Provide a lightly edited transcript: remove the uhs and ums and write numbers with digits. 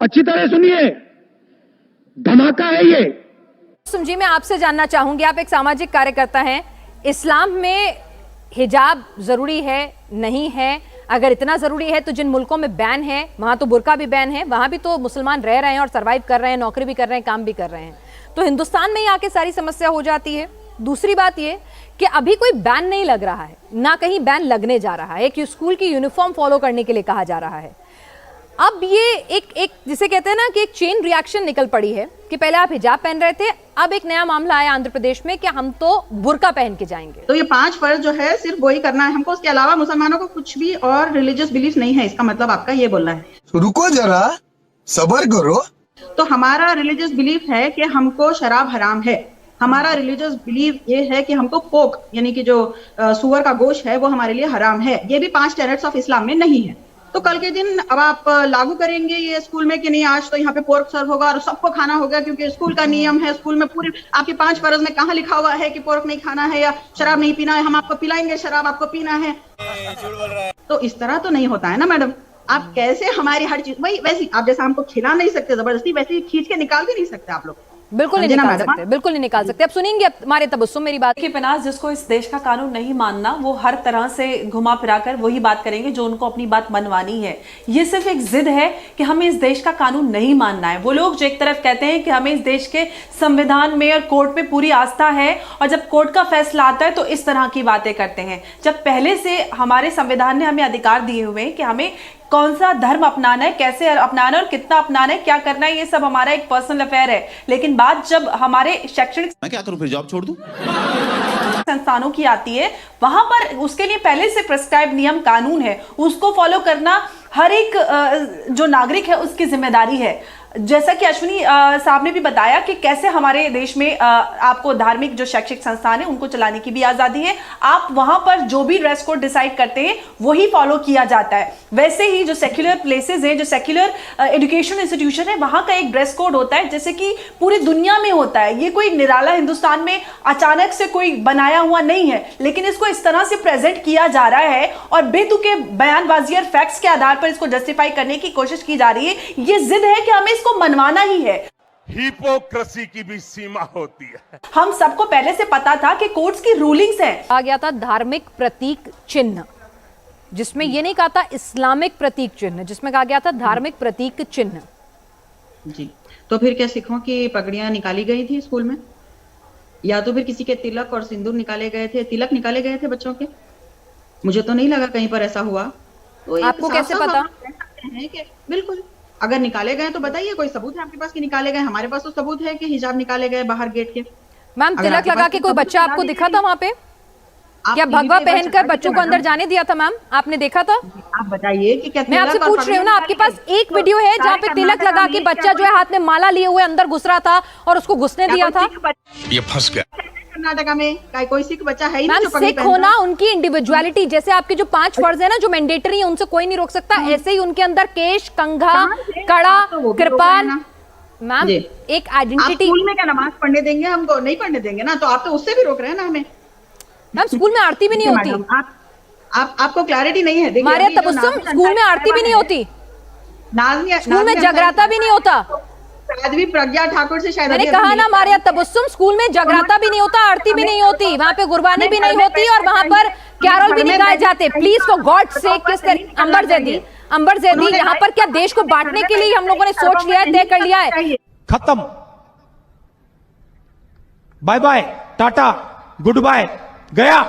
अच्छी तरह सुनिए, धमाका है ये। जी, मैं आपसे जानना चाहूंगी, आप एक सामाजिक कार्यकर्ता हैं, इस्लाम में हिजाब जरूरी है नहीं है? अगर इतना जरूरी है तो जिन मुल्कों में बैन है वहां तो बुर्का भी बैन है, वहां भी तो मुसलमान रह रहे हैं और सरवाइव कर रहे हैं, नौकरी भी कर रहे हैं, काम भी कर रहे हैं, तो हिंदुस्तान में ही आके सारी समस्या हो जाती है। दूसरी बात ये कि अभी कोई बैन नहीं लग रहा है, ना कहीं बैन लगने जा रहा है, कि स्कूल की यूनिफॉर्म फॉलो करने के लिए कहा जा रहा है। अब ये एक जिसे कहते हैं ना कि एक चेन रिएक्शन निकल पड़ी है कि पहले आप हिजाब पहन रहे थे, अब एक नया मामला आया आंध्र प्रदेश में कि हम तो बुर्का पहन के जाएंगे। तो ये 5 फर्ज जो है सिर्फ वही करना है हमको, उसके अलावा मुसलमानों को कुछ भी और रिलीजियस बिलीफ नहीं है, इसका मतलब आपका ये बोलना है? रुको जरा, सब्र करो। तो हमारा रिलीजियस बिलीफ है कि हमको शराब हराम है। हमारा रिलीजियस बिलीफ ये है कि हमको पोक यानी कि जो सुअर का गोश्त है वो हमारे लिए हराम है। ये भी 5 टेनेट्स ऑफ इस्लाम में नहीं है। तो कल के दिन अब आप लागू करेंगे ये स्कूल में कि नहीं आज तो यहाँ पे पोर्क सर्व होगा और सबको खाना होगा क्योंकि स्कूल का नियम है। स्कूल में पूरे आपके 5 फर्ज में कहाँ लिखा हुआ है कि पोर्क नहीं खाना है या शराब नहीं पीना है? हम आपको पिलाएंगे शराब, आपको पीना है। तो इस तरह तो नहीं होता है ना मैडम। आप कैसे हमारी हर चीज वही वैसी, आप जैसा हमको खिला नहीं सकते जबरदस्ती, वैसे खींच के निकाल भी नहीं सकते आप लोग। बिल्कुल नहीं निकाल सकते, बिल्कुल नहीं निकाल सकते। अब सुनेंगे हमारे तबस्सुम मेरी बात कि पिनाज जिसको इस देश का कानून नहीं मानना, वो हर तरह से घुमा फिरा कर वही बात करेंगे जो उनको अपनी बात मनवानी है। ये सिर्फ एक जिद है कि हमें इस देश का कानून नहीं मानना है। वो लोग जो एक तरफ कहते हैं कि हमें इस देश के संविधान में और कोर्ट में पूरी आस्था है, और जब कोर्ट का फैसला आता है तो इस तरह की बातें करते हैं, जब पहले से हमारे संविधान ने हमें अधिकार दिए हुए हैं कि हमें कौन सा धर्म अपनाना है, कैसे अपनाना है और कितना अपनाना है, क्या करना है, ये सब हमारा एक पर्सनल अफेयर है। लेकिन बात जब हमारे शैक्षणिक, मैं क्या करूं फिर, जॉब छोड़ दूं? संस्थानों की आती है, वहां पर उसके लिए पहले से प्रिस्क्राइब नियम कानून है, उसको फॉलो करना हर एक जो नागरिक है उसकी जिम्मेदारी है। जैसा कि अश्विनी साहब ने भी बताया कि कैसे हमारे देश में आपको धार्मिक जो शैक्षिक संस्थान है उनको चलाने की भी आजादी है। आप वहां पर जो भी ड्रेस कोड डिसाइड करते हैं वही फॉलो किया जाता है। वैसे ही जो सेक्युलर प्लेसेस हैं, जो सेक्युलर एजुकेशन इंस्टीट्यूशन है, वहां का एक ड्रेस कोड होता है जैसे कि पूरी दुनिया में होता है। ये कोई निराला हिंदुस्तान में अचानक से कोई बनाया हुआ नहीं है, लेकिन इसको इस तरह से प्रेजेंट किया जा रहा है और बेतुके बयानबाजी और फैक्ट्स के आधार पर इसको जस्टिफाई करने की कोशिश की जा रही है। ये जिद है कि हमें को मनवाना ही है। हिपोक्रेसी की भी सीमा होती है। हम सबको पहले से पता था कि कोर्ट्स की रूलिंग्स हैं। आ गया था धार्मिक प्रतीक चिन्ह, जिसमें ये नहीं कहा था इस्लामिक प्रतीक चिन्ह, जिसमें कहा गया था धार्मिक प्रतीक चिन्ह। जी, तो फिर क्या सिखों की पगड़ियां निकाली गई थी स्कूल में, या तो फिर किसी के तिलक और सिंदूर निकाले गए थे, तिलक निकाले गए थे बच्चों के? मुझे तो नहीं लगा कहीं पर ऐसा हुआ। तो आपको कैसे पता? बिल्कुल, अगर निकाले गए तो बताइए, कोई सबूत है आपके पास कि निकाले गए? हमारे पास तो सबूत है कि हिजाब निकाले गए बाहर गेट के। मैम, तिलक लगा के कोई बच्चा आपको दिखा था वहां पे? क्या भगवा पहनकर बच्चों को अंदर जाने दिया था? मैम, आपने देखा था? आप बताइए कि क्या? मैं आपसे पूछ रही हूँ ना, आपके पास एक वीडियो है जहाँ पे तिलक लगा के बच्चा जो है हाथ में माला लिए हुए अंदर घुस रहा था और उसको घुसने दिया था? ये फंस गया। कर्नाटका में कोई सिख बच्चा है ही नहीं मैम, जो पगड़ी सिख पहनता होना उनकी इंडिविजुअलिटी, जैसे आपके जो 5 फर्ज है ना जो मैंडेटरी है उनसे कोई नहीं रोक सकता, ऐसे ही उनके अंदर केश, कंघा, कड़ा, कृपान, मैम एक आइडेंटिटी। स्कूल में क्या नमाज पढ़ने देंगे? हमको नहीं पढ़ने देंगे ना, तो आप तो उससे भी रोक रहे हैं ना हमें। मैम, स्कूल में आरती भी नहीं होती। आपको क्लैरिटी नहीं है। मारिया तबस्सुम, स्कूल में आरती भी नहीं होती, स्कूल में जगराता भी नहीं होता। साध्वी प्रज्ञा ठाकुर से शायद मैंने कहा ना मारिया तबस्सुम, स्कूल में जगराता भी नहीं होता, आरती भी नहीं होती, वहाँ पे गुरबानी भी नहीं होती और वहाँ पर कैरोल भी नहीं गाए जाते। प्लीज फॉर गॉड से, किस तरीके? अंबर जैदी यहाँ पर क्या देश को बांटने के लिए हम लोगों ने सोच लिया है, तय कर लिया है? खत्म, bye bye, tata, good bye, गया।